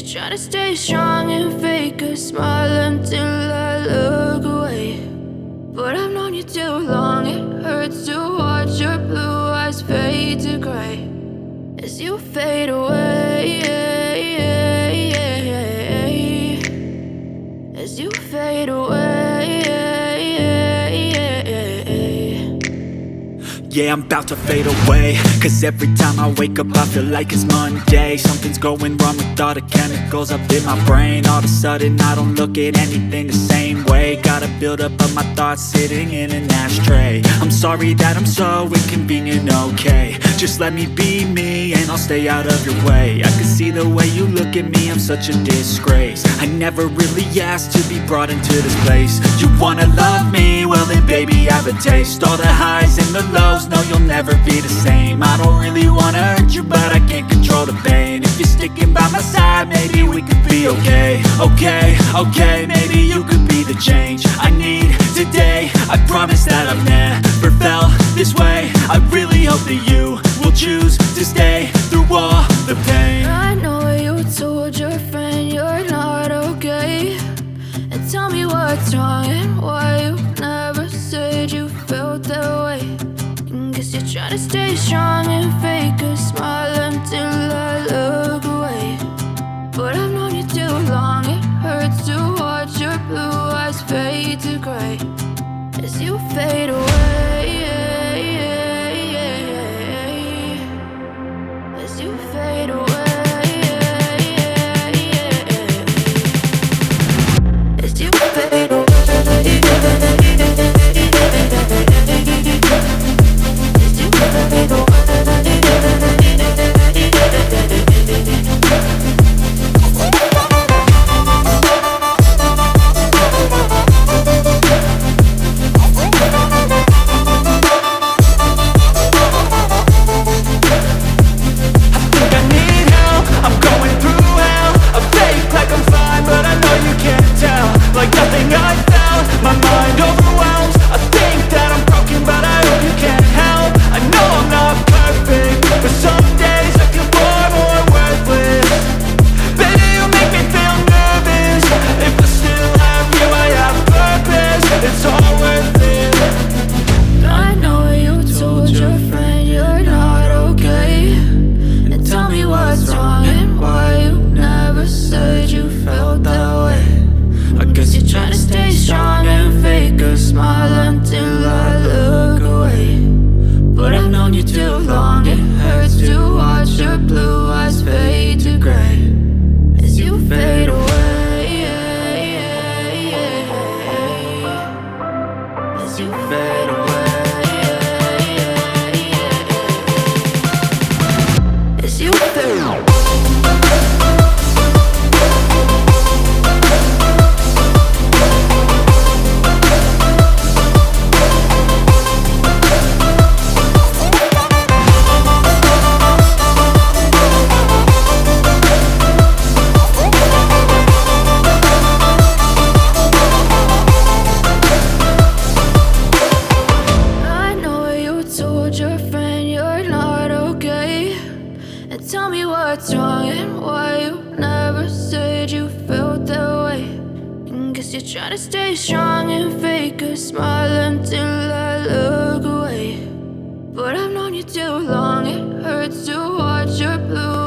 you're trying to stay strong and fake a smile until I look away. But I've known you too long, it hurts to watch your blue eyes fade to gray as you fade away, as you fade away. Yeah, I'm about to fade away, cause every time I wake up I feel like it's Monday. Something's going wrong with all the chemicals up in my brain. All of a sudden I don't look at anything the same way. Got a buildup of my thoughts sitting in an ashtray. I'm sorry that I'm so inconvenient, okay. Just let me be me and I'll stay out of your way. I can see the way you look at me, I'm such a disgrace. I never really asked to be brought into this place. You wanna love me? Well then baby I have a taste. All the highs and the lows, no you'll never be the same. I don't really wanna hurt you but I can't control the pain. If you're sticking by my side maybe we could be okay. Okay, maybe you could be the change I need today. I promise that I've never felt this way. I really hope that you will choose to stay through all the pain. I know you told your friend you're not okay, and tell me what's wrong and why you never said you felt that way. Guess you're trying to stay strong and fake a smile until I look away. But I've known you too long, it hurts to watch your blue eyes fade to gray as you fade away, as you fade away, as you fade away. What's wrong and why you never said you felt that way? Guess you're trying to stay strong and fake a smile until I look away. But I've known you too long, it hurts to watch your blue